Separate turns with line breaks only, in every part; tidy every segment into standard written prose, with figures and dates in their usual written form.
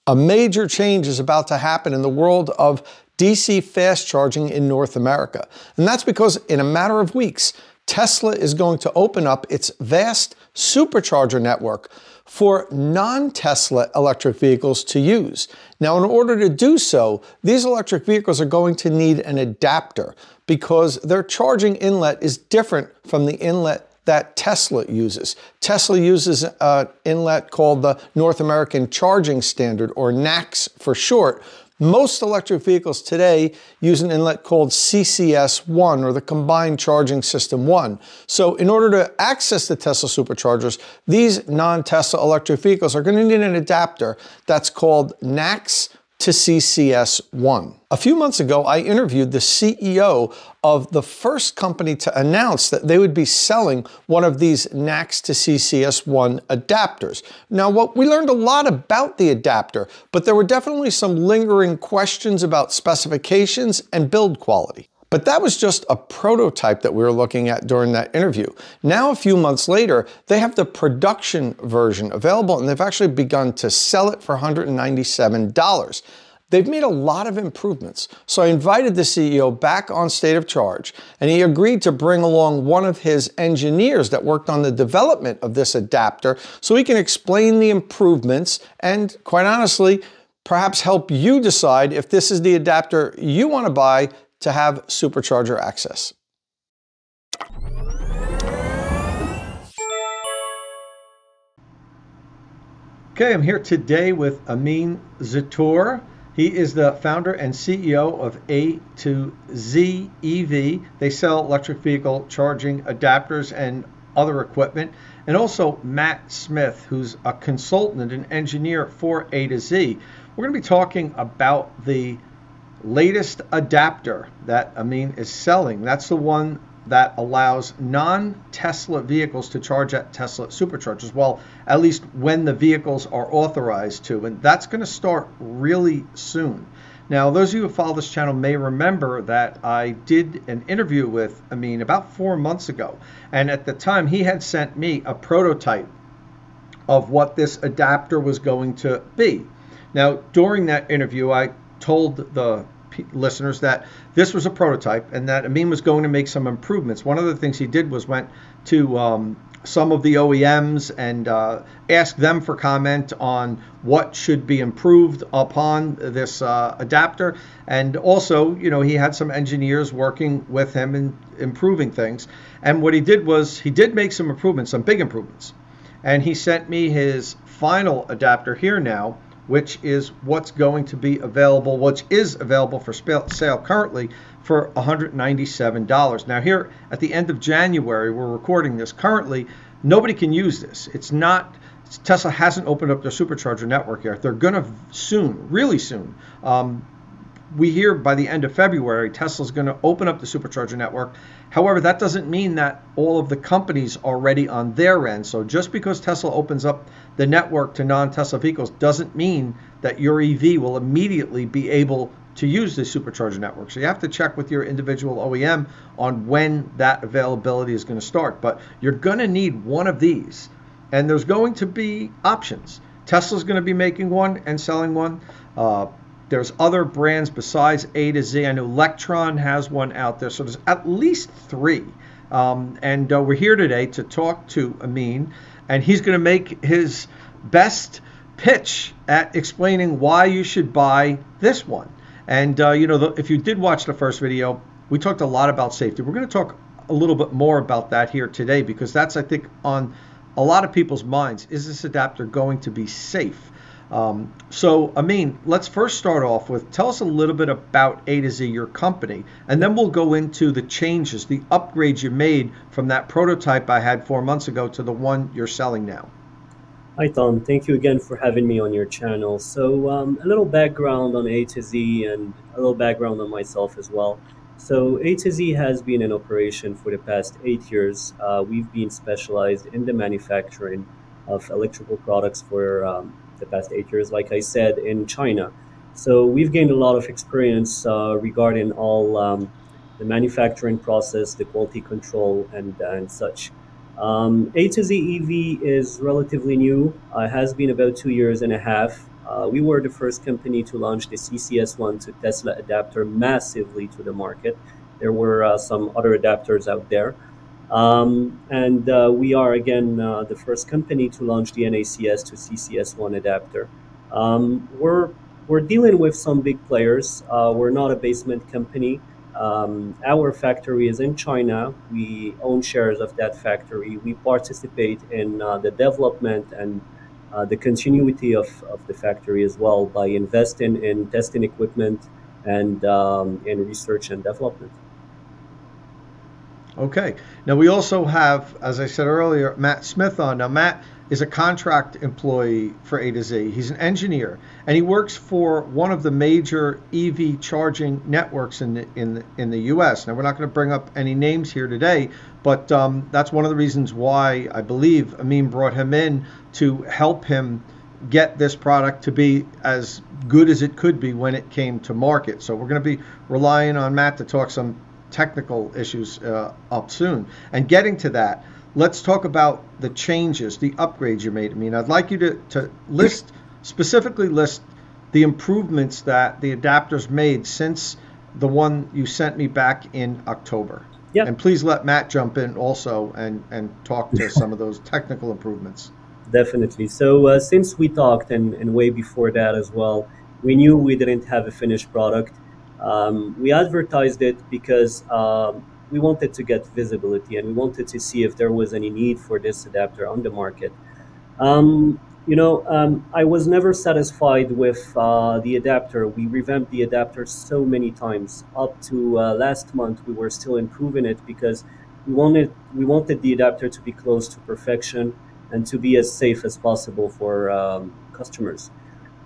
A major change is about to happen in the world of DC fast charging in North America. And that's because in a matter of weeks, Tesla is going to open up its vast supercharger network for non-Tesla electric vehicles to use. Now, in order to do so, these electric vehicles are going to need an adapter because their charging inlet is different from the inlet that Tesla uses. Tesla uses an inlet called the North American Charging Standard, or NACS for short. Most electric vehicles today use an inlet called CCS1, or the Combined Charging System 1. So in order to access the Tesla superchargers, these non-Tesla electric vehicles are going to need an adapter that's called NACS to CCS1. A few months ago, I interviewed the CEO of the first company to announce that they would be selling one of these NACS to CCS1 adapters. Now, we learned a lot about the adapter, but there were definitely some lingering questions about specifications and build quality. But that was just a prototype that we were looking at during that interview. Now, a few months later, they have the production version available, and they've actually begun to sell it for $197. They've made a lot of improvements. So I invited the CEO back on State of Charge, and he agreed to bring along one of his engineers that worked on the development of this adapter so he can explain the improvements and, quite honestly, perhaps help you decide if this is the adapter you want to buy to have supercharger access. Okay, I'm here today with Amine Zitour. He is the founder and CEO of A2Z EV. They sell electric vehicle charging adapters and other equipment. And also Matt Smith, who's a consultant and engineer for A2Z. We're going to be talking about the latest adapter that Amine is selling. That's the one that allows non-Tesla vehicles to charge at Tesla superchargers. Well, at least when the vehicles are authorized to, and that's going to start really soon. Now, those of you who follow this channel may remember that I did an interview with Amine about 4 months ago, and at the time he had sent me a prototype of what this adapter was going to be. Now, during that interview, I told the listeners that this was a prototype and that Amine was going to make some improvements. One of the things he did was went to some of the OEMs and asked them for comment on what should be improved upon this adapter. And also, you know, he had some engineers working with him and improving things. And what he did was he did make some improvements, some big improvements. And he sent me his final adapter here now, which is what's going to be available, which is available for sale currently for $197. Now here at the end of January, we're recording this. Currently, nobody can use this. It's not, Tesla hasn't opened up their supercharger network yet. They're gonna soon, really soon. We hear by the end of February, Tesla's going to open up the supercharger network. However, that doesn't mean that all of the companies are ready on their end. So just because Tesla opens up the network to non-Tesla vehicles doesn't mean that your EV will immediately be able to use the supercharger network. So you have to check with your individual OEM on when that availability is going to start. But you're going to need one of these. And there's going to be options. Tesla's going to be making one and selling one. There's other brands besides A2Z. I know Electron has one out there. So there's at least 3. And we're here today to talk to Amine. And he's going to make his best pitch at explaining why you should buy this one. And, you know, if you did watch the first video, we talked a lot about safety. We're going to talk a little bit more about that here today because that's, I think, on a lot of people's minds. Is this adapter going to be safe? So, Amine, let's first start off with, tell us a little bit about A2Z, your company, and then we'll go into the changes, the upgrades you made from that prototype I had 4 months ago to the one you're selling now.
Hi, Tom. Thank you again for having me on your channel. So a little background on A2Z and a little background on myself as well. So A2Z has been in operation for the past 8 years. We've been specialized in the manufacturing of electrical products for the past 8 years, like I said, in China. So we've gained a lot of experience regarding all the manufacturing process, the quality control, and such. A2Z EV is relatively new. It has been about 2.5 years. We were the first company to launch the CCS1 to Tesla adapter massively to the market. There were some other adapters out there. And we are again the first company to launch the NACS to CCS1 adapter. We're dealing with some big players. We're not a basement company. Our factory is in China. We own shares of that factory. We participate in the development and the continuity of the factory as well by investing in testing equipment and in research and development.
Okay. Now we also have, as I said earlier, Matt Smith on. Now Matt is a contract employee for A to Z. He's an engineer, and he works for one of the major EV charging networks in the U.S. Now we're not going to bring up any names here today, but that's one of the reasons why I believe Amine brought him in to help him get this product to be as good as it could be when it came to market. So we're going to be relying on Matt to talk some technical issues up soon. And getting to that, let's talk about the changes, the upgrades you made. I mean, I'd like you to specifically list the improvements that the adapters made since the one you sent me back in October.
Yeah.
And please let Matt jump in also and talk to some of those technical improvements.
Definitely. So since we talked and way before that as well, we knew we didn't have a finished product. We advertised it because we wanted to get visibility and we wanted to see if there was any need for this adapter on the market. I was never satisfied with the adapter. We revamped the adapter so many times. Up to last month, we were still improving it because we wanted the adapter to be close to perfection and to be as safe as possible for customers.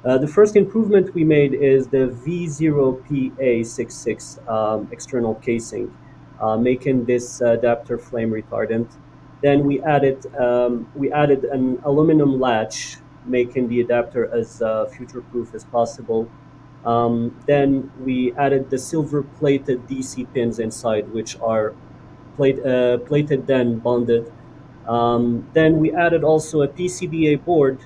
The first improvement we made is the V0PA66 external casing, making this adapter flame retardant. Then we added an aluminum latch, making the adapter as future-proof as possible. Then we added the silver-plated DC pins inside, which are plated then bonded. Then we added also a PCBA board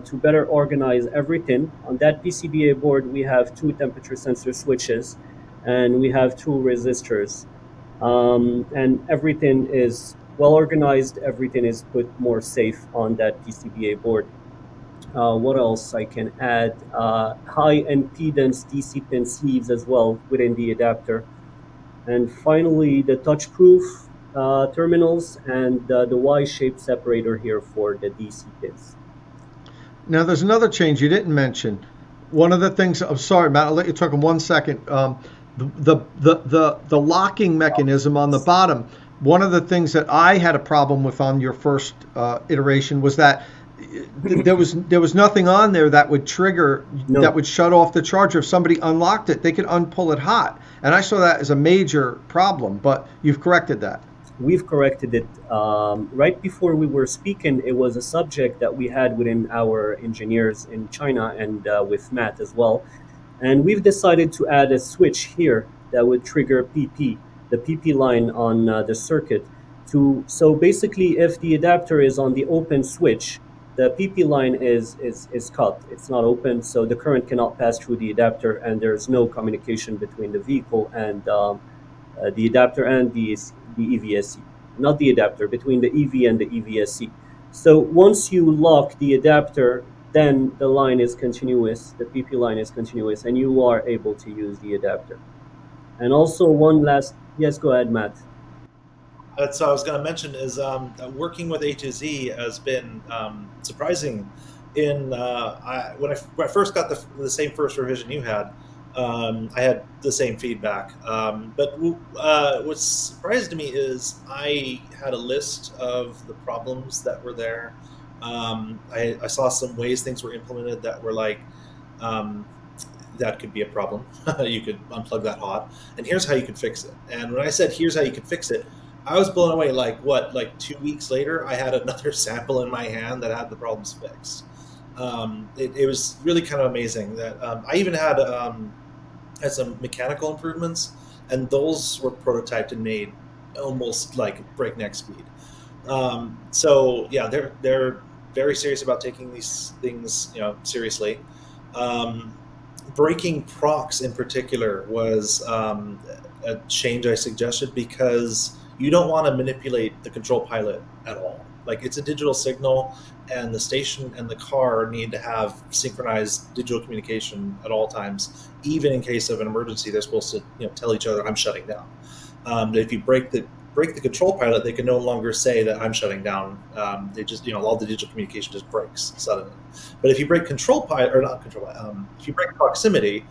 to better organize everything. On that PCBA board, we have 2 temperature sensor switches and we have 2 resistors. And everything is well organized. Everything is put more safe on that PCBA board. What else I can add? High impedance DC pin sleeves as well within the adapter. And finally, the touch-proof terminals and the Y-shaped separator here for the DC pins.
Now, there's another change you didn't mention. One of the things, I'm sorry, Matt, I'll let you talk in 1 second. The locking mechanism on the bottom, one of the things that I had a problem with on your first iteration was that there was nothing on there that would trigger, that would shut off the charger. If somebody unlocked it, they could unpull it hot. And I saw that as a major problem, but you've corrected that.
We've corrected it. Right before we were speaking, it was a subject that we had within our engineers in China and with Matt as well. And we've decided to add a switch here that would trigger PP, the PP line on the circuit. So basically, if the adapter is on the open switch, the PP line is cut. It's not open, so the current cannot pass through the adapter, and there's no communication between the vehicle and the adapter and the EVSE. Not the adapter, between the EV and the EVSE. So once you lock the adapter, then the line is continuous, the PP line is continuous, and you are able to use the adapter. And also one last, yes, go ahead, Matt.
That's what I was going to mention is working with A2Z has been surprising. When I first got the same first revision you had, I had the same feedback. But what surprised me is I had a list of the problems that were there. I saw some ways things were implemented that were like, that could be a problem. You could unplug that hot, and here's how you could fix it. And when I said, here's how you could fix it, I was blown away. Like 2 weeks later, I had another sample in my hand that had the problems fixed. It was really kind of amazing that I even had some mechanical improvements, and those were prototyped and made almost like breakneck speed. So yeah, they're very serious about taking these things, seriously. Breaking procs in particular was a change I suggested, because you don't want to manipulate the control pilot at all. Like, it's a digital signal, and the station and the car need to have synchronized digital communication at all times. Even in case of an emergency, they're supposed to tell each other, I'm shutting down. If you break the control pilot, they can no longer say that I'm shutting down. They just, all the digital communication just breaks suddenly. But if you break control pilot, or not control pilot, if you break proximity,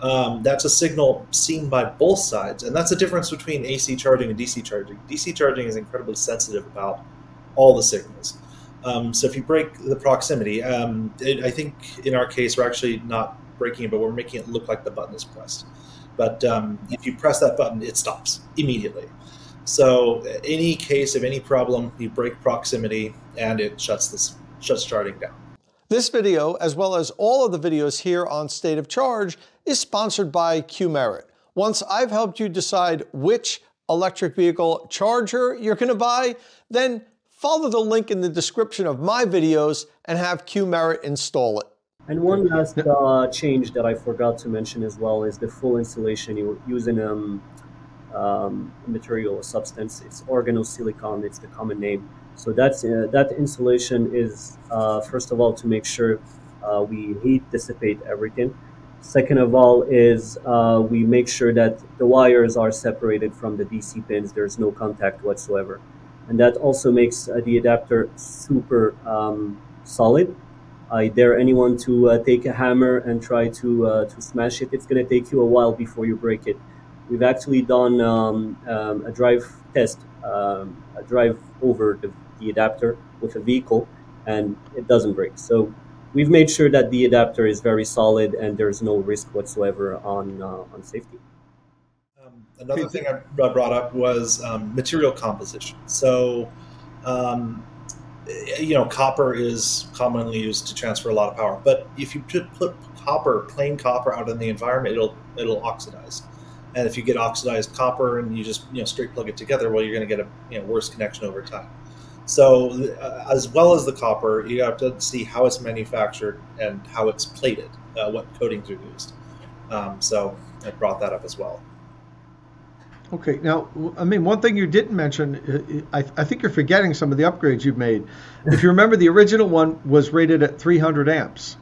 that's a signal seen by both sides. And that's the difference between AC charging and DC charging. DC charging is incredibly sensitive about all the signals. So if you break the proximity, I think in our case, we're actually not breaking it, but we're making it look like the button is pressed. But if you press that button, it stops immediately. So any case of any problem, you break proximity and it shuts charging down.
This video, as well as all of the videos here on State of Charge, is sponsored by Qmerit. Once I've helped you decide which electric vehicle charger you're going to buy, then follow the link in the description of my videos and have Qmerit install it.
And one last change that I forgot to mention as well is the full installation using material, a substance. It's organosilicon, it's the common name. So that installation is, first of all, to make sure we heat dissipate everything. Second of all is we make sure that the wires are separated from the DC pins. There's no contact whatsoever. And that also makes the adapter super solid. I dare anyone to take a hammer and try to smash it. It's going to take you a while before you break it. We've actually done a drive test, a drive over the adapter with a vehicle, and it doesn't break. So we've made sure that the adapter is very solid and there's no risk whatsoever on safety.
Another thing I brought up was material composition. So, copper is commonly used to transfer a lot of power, but if you put plain copper out in the environment, it'll oxidize. And if you get oxidized copper and you just straight plug it together, well, you're going to get a worse connection over time. So as well as the copper, you have to see how it's manufactured and how it's plated, what coatings are used. So I brought that up as well.
Okay, now, I mean, one thing you didn't mention, I think you're forgetting some of the upgrades you've made. If you remember, the original one was rated at 300 amps.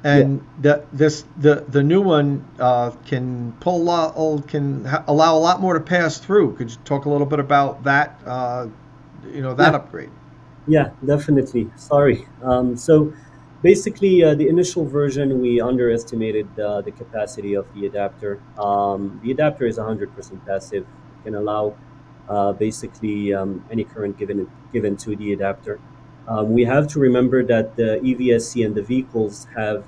And yeah, the new one can allow a lot more to pass through. Could you talk a little bit about that, that upgrade? Yeah,
definitely. Sorry. So basically, the initial version, we underestimated the capacity of the adapter. The adapter is 100% passive. It can allow basically any current given to the adapter. We have to remember that the EVSE and the vehicles have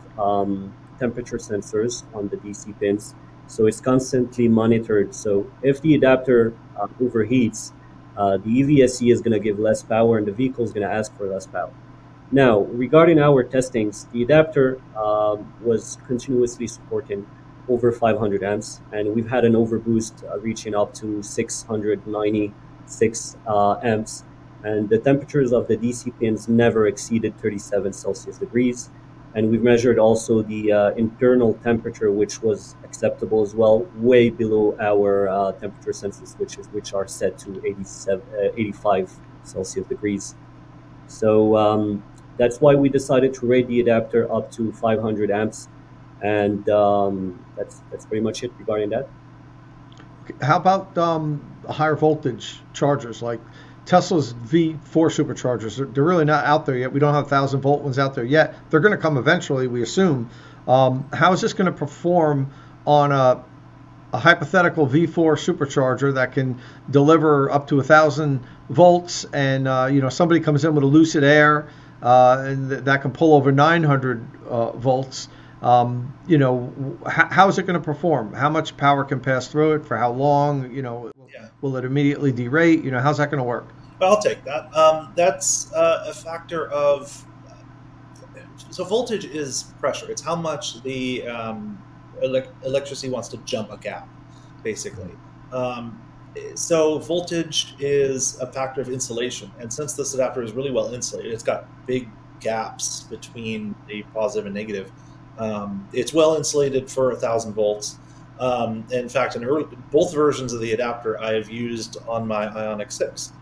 temperature sensors on the DC pins, so it's constantly monitored. So if the adapter overheats, the EVSE is going to give less power and the vehicle is going to ask for less power. Now, regarding our testings, the adapter was continuously supporting over 500 amps, and we've had an overboost reaching up to 696 amps. And the temperatures of the DC pins never exceeded 37 Celsius degrees. And we've measured also the internal temperature, which was acceptable as well, way below our temperature sensors, which are set to 85 Celsius degrees. So that's why we decided to rate the adapter up to 500 amps. And that's pretty much it regarding that.
How about higher voltage chargers like Tesla's V4 superchargers? They're really not out there yet. We don't have 1,000-volt ones out there yet. They're going to come eventually, we assume. How is this going to perform on a hypothetical V4 supercharger that can deliver up to 1,000 volts, and somebody comes in with a lucid air and that can pull over 900 volts? How is it going to perform? How much power can pass through it? For how long? Will it immediately derate? How's that going to work?
Well, I'll take that. That's a factor of, so voltage is pressure. It's how much the electricity wants to jump a gap, basically. So voltage is a factor of insulation. And since this adapter is really well insulated, it's got big gaps between the positive and negative. It's well insulated for 1,000 volts. In fact, both versions of the adapter I have used on my Ioniq 6.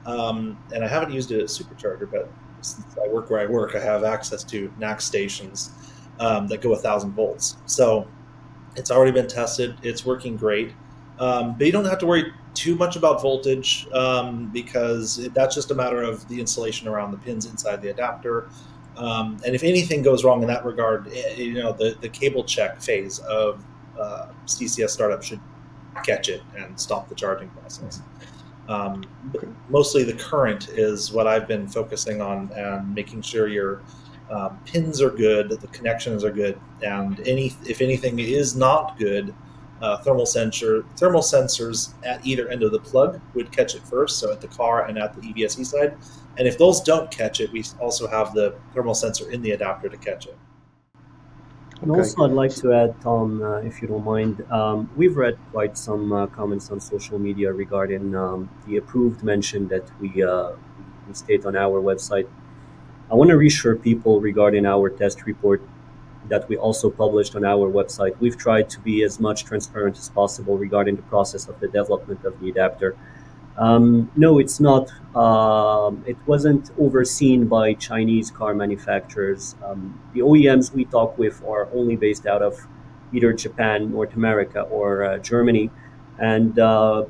And I haven't used it at Supercharger, but since I work where I work, I have access to NACS stations that go 1,000 volts. So it's already been tested. It's working great. But you don't have to worry too much about voltage because that's just a matter of the insulation around the pins inside the adapter. And if anything goes wrong in that regard, the cable check phase of CCS startup should catch it and stop the charging process. But mostly the current is what I've been focusing on, and making sure your pins are good, the connections are good, and if anything is not good, thermal sensors at either end of the plug would catch it first, so at the car and at the EVSE side. And if those don't catch it, we also have the thermal sensor in the adapter to catch it.
And also, I'd like to add, Tom, if you don't mind, we've read quite some comments on social media regarding the approved mention that we state on our website. I want to reassure people regarding our test report that we also published on our website. We've tried to be as much transparent as possible regarding the process of the development of the adapter. No, it's not. It wasn't overseen by Chinese car manufacturers. The OEMs we talk with are only based out of either Japan, North America, or Germany, and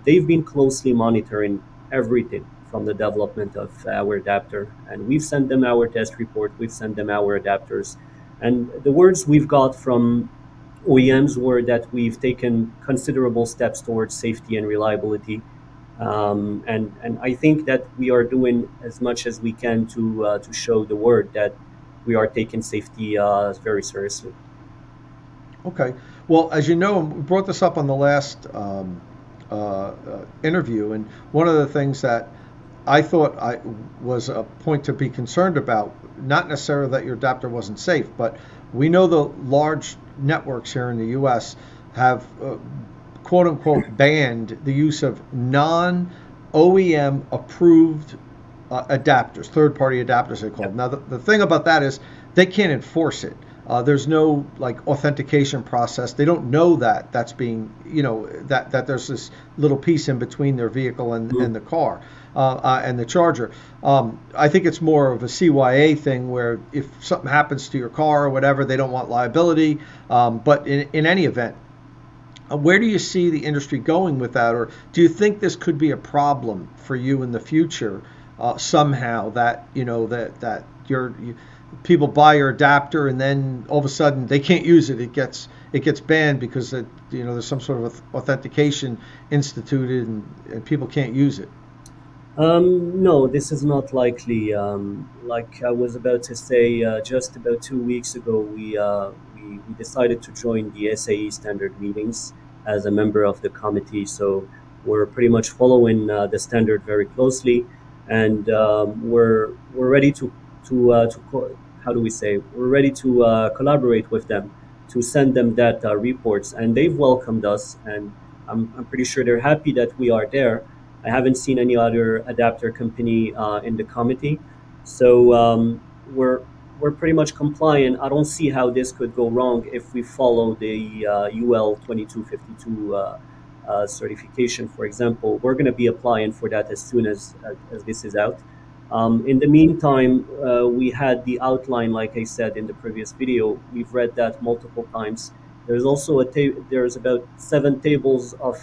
they've been closely monitoring everything from the development of our adapter. And we've sent them our test report. We've sent them our adapters, and the words we've got from OEMs were that we've taken considerable steps towards safety and reliability. And I think that we are doing as much as we can to show the world that we are taking safety very seriously.
Okay. Well, as you know, we brought this up on the last interview, and one of the things that I thought was a point to be concerned about, not necessarily that your adapter wasn't safe, but we know the large networks here in the U.S. have quote unquote banned the use of non-OEM approved adapters, third-party adapters they call them. Now the thing about that is they can't enforce it. There's no like authentication process. They don't know that that's being, that there's this little piece in between their vehicle and the car and the charger. I think it's more of a CYA thing where if something happens to your car or whatever, they don't want liability. But in any event, where do you see the industry going with that, or do you think this could be a problem for you in the future somehow? That that people buy your adapter and then all of a sudden they can't use it. It gets banned because there's some sort of authentication instituted and people can't use it.
No, this is not likely. Like I was about to say, just about 2 weeks ago, we decided to join the SAE standard meetings as a member of the committee. So we're pretty much following the standard very closely, and we're ready to how do we say? We're ready to collaborate with them to send them that reports, and they've welcomed us, and I'm pretty sure they're happy that we are there. I haven't seen any other adapter company in the committee, so we're pretty much compliant. I don't see how this could go wrong if we follow the UL 2252 certification, for example. We're going to be applying for that as soon as this is out. In the meantime, we had the outline, like I said in the previous video. We've read that multiple times. There's also there's about 7 tables of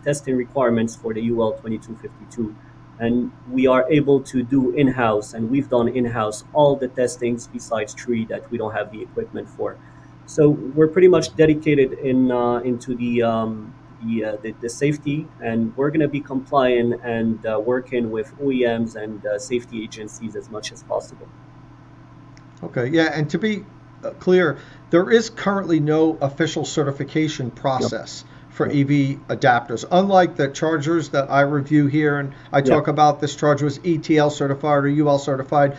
testing requirements for the UL 2252. And we are able to do in-house, and we've done in-house all the testings besides 3 that we don't have the equipment for. So we're pretty much dedicated into the safety, and we're going to be compliant and working with OEMs and safety agencies as much as possible.
Okay, yeah, and to be clear, there is currently no official certification process for EV adapters. Unlike the chargers that I review here, and I talk about, this charger was ETL certified or UL certified.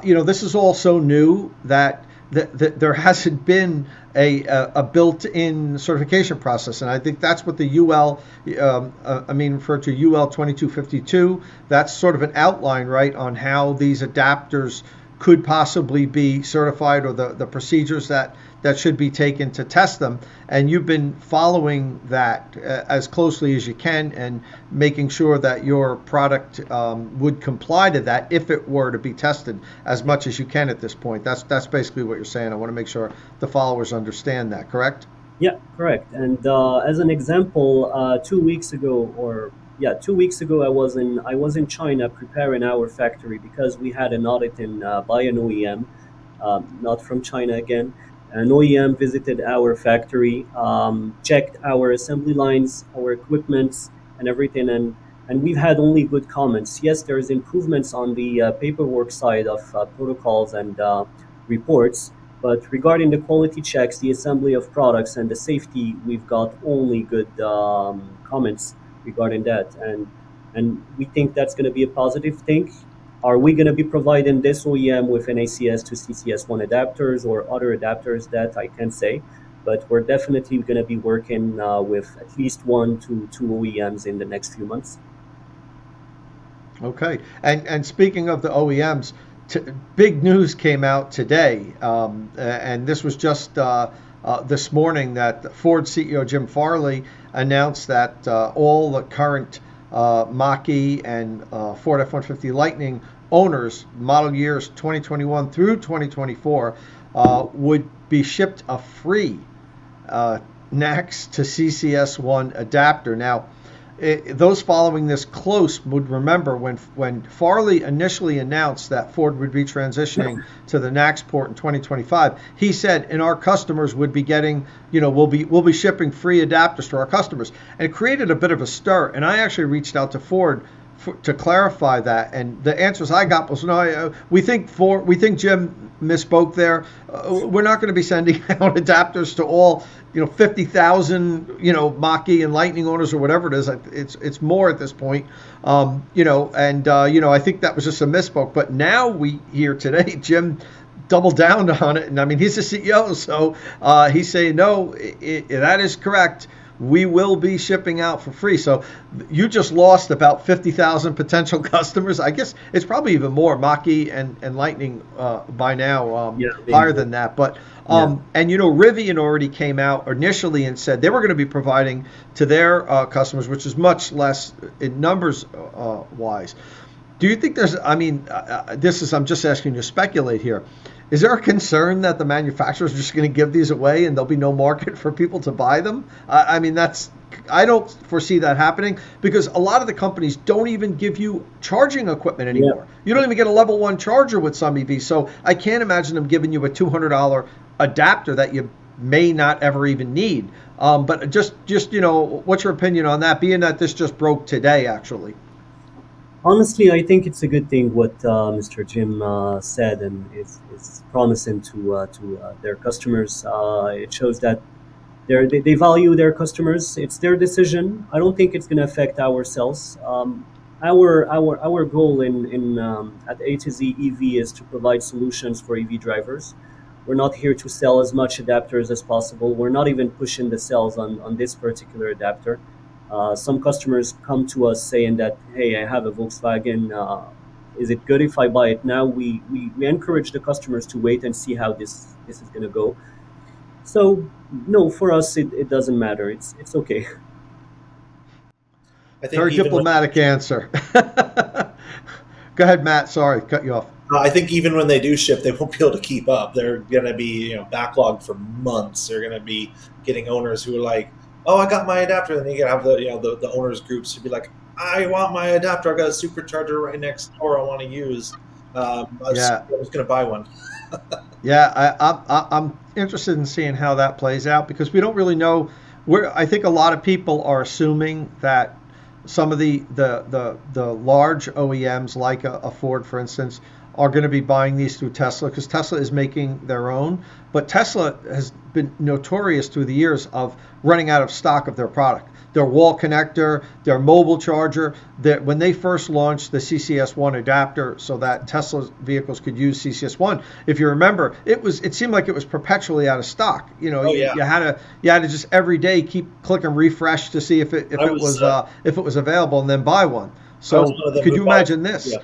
This is all so new that there hasn't been a built-in certification process, and I think that's what the UL, referred to UL 2252. That's sort of an outline, right, on how these adapters could possibly be certified, or the procedures that should be taken to test them. And you've been following that as closely as you can, and making sure that your product would comply to that if it were to be tested as much as you can at this point. That's basically what you're saying. I want to make sure the followers understand that, correct?
Yeah, correct. And as an example, 2 weeks ago, I was in China preparing our factory because we had an audit by an OEM, not from China again. An OEM visited our factory, checked our assembly lines, our equipment, and everything, and we've had only good comments. Yes, there's improvements on the paperwork side of protocols and reports, but regarding the quality checks, the assembly of products, and the safety, we've got only good comments regarding that, and we think that's going to be a positive thing. Are we going to be providing this OEM with NACS to CCS1 adapters or other adapters? That I can't say, but we're definitely going to be working with at least 1 to 2 OEMs in the next few months.
Okay, and speaking of the OEMs, big news came out today, and this was just this morning, that Ford CEO Jim Farley announced that all the current Mach-E and Ford F-150 Lightning owners, model years 2021 through 2024, would be shipped a free NACS to CCS1 adapter. Now, those following this close would remember when Farley initially announced that Ford would be transitioning to the NACS port in 2025. He said, and our customers would be getting, we'll be shipping free adapters to our customers, and it created a bit of a stir. And I actually reached out to Ford to clarify that, and the answers I got was, no, we think Jim misspoke there. We're not going to be sending out adapters to all 50,000 Mach-E and Lightning owners, or whatever it is. It's more at this point, I think that was just a misspoke. But now we hear today Jim doubled down on it, and I mean, he's the CEO, so he's saying no, that is correct. We will be shipping out for free. So you just lost about 50,000 potential customers. I guess it's probably even more, Mach-E and Lightning by now, higher than that. But and Rivian already came out initially and said they were going to be providing to their customers, which is much less in numbers wise. Do you think there's, I'm just asking you to speculate here. Is there a concern that the manufacturers are just going to give these away and there'll be no market for people to buy them? I don't foresee that happening, because a lot of the companies don't even give you charging equipment anymore. Yeah. You don't even get a level 1 charger with some EVs. So I can't imagine them giving you a $200 adapter that you may not ever even need. But just what's your opinion on that, being that this just broke today, actually?
Honestly, I think it's a good thing what Mr. Jim said, and is promising to their customers. It shows that they value their customers. It's their decision. I don't think it's going to affect our sales. Our goal at A2Z EV is to provide solutions for EV drivers. We're not here to sell as much adapters as possible. We're not even pushing the sales on this particular adapter. Some customers come to us saying that, hey, I have a Volkswagen. Is it good if I buy it now? We encourage the customers to wait and see how this is going to go. So, no, for us, it doesn't matter. It's okay.
I think very diplomatic answer. Go ahead, Matt. Sorry, cut you off.
I think even when they do ship, they won't be able to keep up. They're going to be backlogged for months. They're going to be getting owners who are like, oh, I got my adapter. And then you got to have the owners groups to be like, I want my adapter. I got a Supercharger right next door I want to use. I was going to buy one.
I'm interested in seeing how that plays out, because we don't really know. I think a lot of people are assuming that some of the large OEMs, like a Ford, for instance, are going to be buying these through Tesla, because Tesla is making their own. But Tesla has been notorious through the years of running out of stock of their product. Their wall connector, their mobile charger. When they first launched the CCS1 adapter so that Tesla vehicles could use CCS1, if you remember, it seemed like it was perpetually out of stock. You had to just every day keep clicking refresh to see if it was available, and then buy one. So could you imagine this?
Yeah.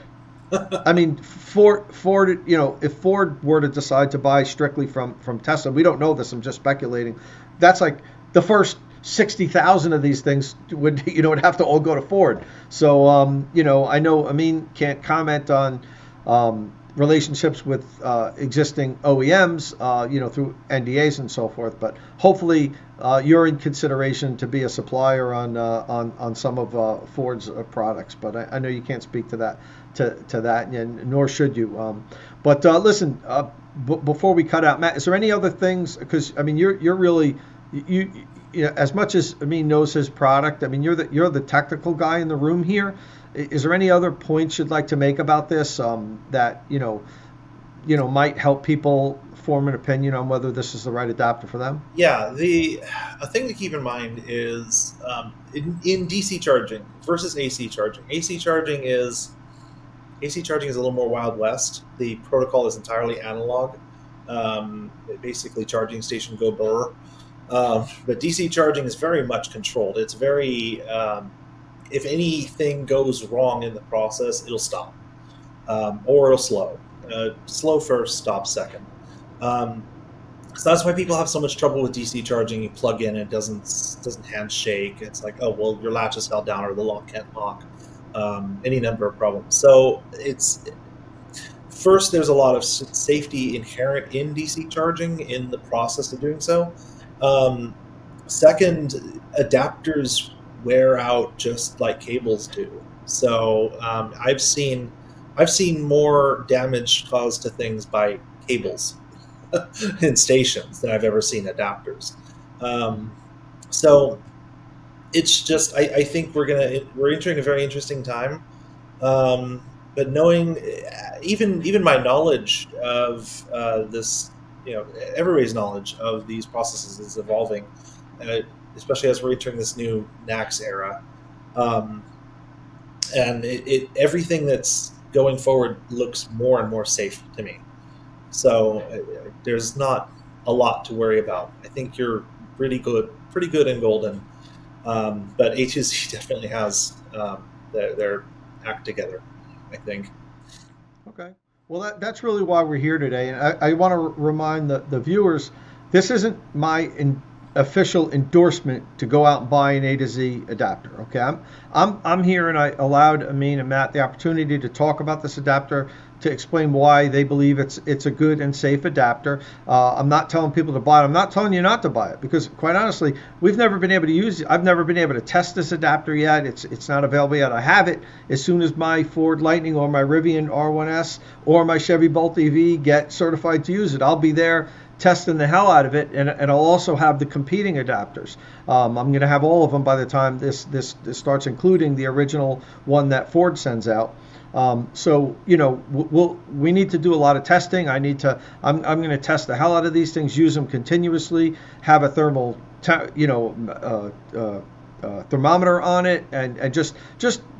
I mean, Ford, you know, if Ford were to decide to buy strictly from Tesla, we don't know this. I'm just speculating. That's like the first 60,000 of these things would, you know, would have to all go to Ford. So, you know, I know Amine can't comment on relationships with existing OEMs, you know, through NDAs and so forth. But hopefully, you're in consideration to be a supplier on some of Ford's products. But I know you can't speak to that to that, and nor should you. But listen, before we cut out, Matt, is there any other things? Because I mean, you're really you know, as much as Amine knows his product, I mean, you're the technical guy in the room here. Is there any other points you'd like to make about this that you know might help people form an opinion on whether this is the right adapter for them?
Yeah, a thing to keep in mind is in DC charging versus AC charging. AC charging is a little more Wild West. The protocol is entirely analog. Basically, charging station go burr. But DC charging is very much controlled. It's very if anything goes wrong in the process, it'll stop, or it'll slow. Slow first, stop second. So that's why people have so much trouble with DC charging. You plug in, it doesn't handshake. It's like, oh well, your latches fell down, or the lock can't lock. Any number of problems. So first, there's a lot of safety inherent in DC charging in the process of doing so. Second, adapters wear out just like cables do. So I've seen more damage caused to things by cables in stations than I've ever seen adapters. So it's just I think we're entering a very interesting time. But knowing even my knowledge of this, you know, everybody's knowledge of these processes is evolving, especially as we're entering this new NACS era. And everything that's going forward looks more and more safe to me. So there's not a lot to worry about. I think you're pretty good and golden. But A2Z definitely has their act together, I think.
Okay. Well, that's really why we're here today. And I want to remind the viewers, this isn't my official endorsement to go out and buy an A to Z adapter. Okay, I'm here, and I allowed Amine and Matt the opportunity to talk about this adapter, to explain why they believe it's a good and safe adapter. I'm not telling people to buy it. I'm not telling you not to buy it, because quite honestly, we've never been able to use it. I've never been able to test this adapter yet. It's not available yet. I have it as soon as my Ford Lightning or my Rivian R1S or my Chevy Bolt EV get certified to use it. I'll be there testing the hell out of it, and I'll also have the competing adapters. I'm going to have all of them by the time this starts, including the original one that Ford sends out. So you know, we need to do a lot of testing. I'm going to test the hell out of these things, use them continuously, have a thermal thermometer on it, and just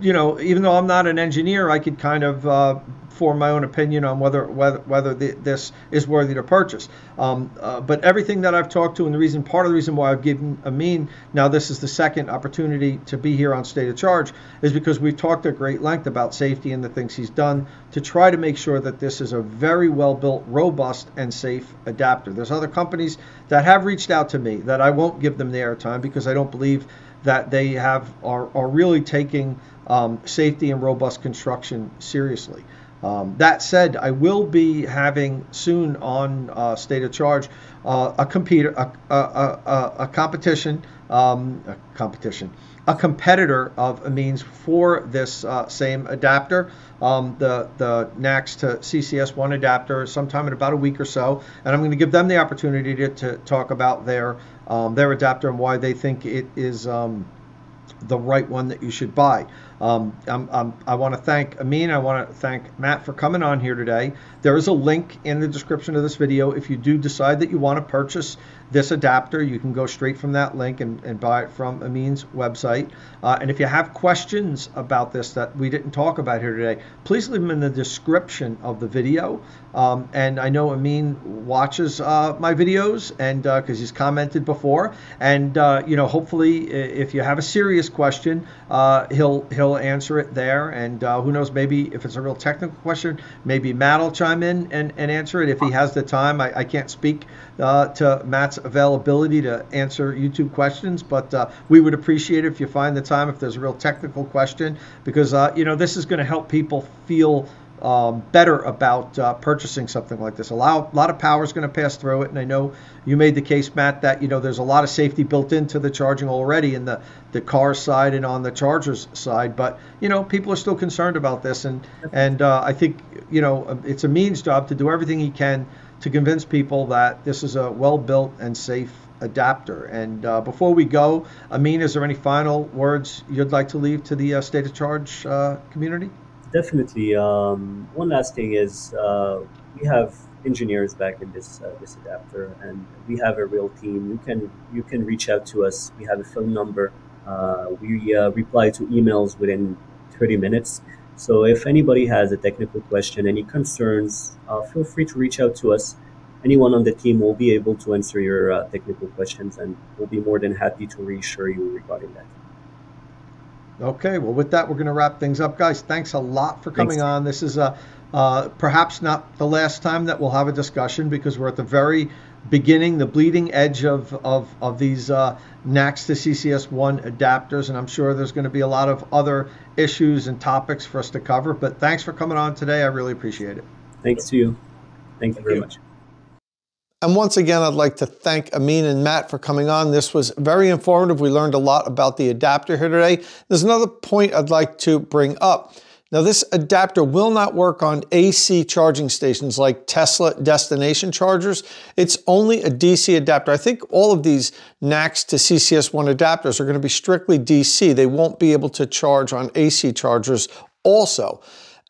you know, even though I'm not an engineer, I could kind of form my own opinion on whether this is worthy to purchase. But everything that I've talked to, and part of the reason why I've given Amine, now this is the second opportunity to be here on State of Charge, is because we've talked at great length about safety and the things he's done to try to make sure that this is a very well built, robust, and safe adapter. There's other companies that have reached out to me that I won't give them the airtime, because I don't believe that they are really taking safety and robust construction seriously. That said, I will be having soon on State of Charge a competitor of Amine's for this same adapter, the NACS to CCS1 adapter, sometime in about a week or so, and I'm going to give them the opportunity to talk about their adapter and why they think it is the right one that you should buy. I want to thank Amine. I want to thank Matt for coming on here today. There is a link in the description of this video if you do decide that you want to purchase this adapter. You can go straight from that link and buy it from Amine's website. And if you have questions about this that we didn't talk about here today, please leave them in the description of the video. And I know Amine watches my videos, and because he's commented before, and you know, hopefully if you have a serious question, he'll answer it there. And who knows, maybe if it's a real technical question, maybe Matt will chime in and answer it if he has the time. I can't speak to Matt's availability to answer YouTube questions, but we would appreciate it if you find the time if there's a real technical question, because you know, this is going to help people feel better about purchasing something like this. A lot of power is going to pass through it, and I know you made the case, Matt, that you know there's a lot of safety built into the charging already in the car side and on the charger's side. But you know, people are still concerned about this, and I think you know it's Amine's job to do everything he can to convince people that this is a well-built and safe adapter. And before we go, Amine, is there any final words you'd like to leave to the State of Charge community?
Definitely. One last thing is we have engineers back in this adapter, and we have a real team. You can reach out to us. We have a phone number. We reply to emails within 30 minutes. So if anybody has a technical question, any concerns, feel free to reach out to us. Anyone on the team will be able to answer your technical questions, and we'll be more than happy to reassure you regarding that.
Okay, well, with that, we're going to wrap things up, guys. Thanks a lot for coming on. This is perhaps not the last time that we'll have a discussion, because we're at the very beginning, the bleeding edge of these NACS to CCS1 adapters, and I'm sure there's going to be a lot of other issues and topics for us to cover. But thanks for coming on today. I really appreciate it.
Thanks to you. Thank you very much.
And once again, I'd like to thank Amine and Matt for coming on. This was very informative. We learned a lot about the adapter here today. There's another point I'd like to bring up. Now, this adapter will not work on AC charging stations like Tesla destination chargers. It's only a DC adapter. I think all of these NACS to CCS1 adapters are going to be strictly DC. They won't be able to charge on AC chargers also.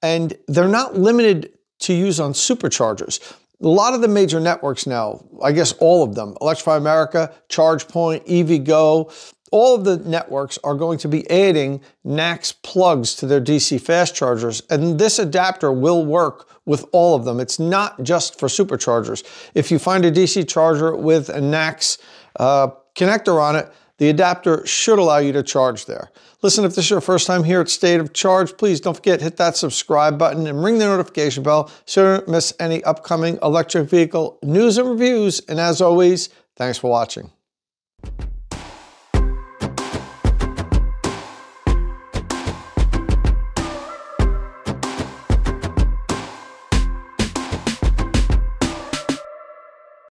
And they're not limited to use on superchargers. A lot of the major networks now, I guess all of them, Electrify America, ChargePoint, EVgo, all of the networks are going to be adding NACS plugs to their DC fast chargers, and this adapter will work with all of them. It's not just for superchargers. If you find a DC charger with a NACS connector on it, the adapter should allow you to charge there. Listen, if this is your first time here at State of Charge, please don't forget, hit that subscribe button and ring the notification bell so you don't miss any upcoming electric vehicle news and reviews. And as always, thanks for watching.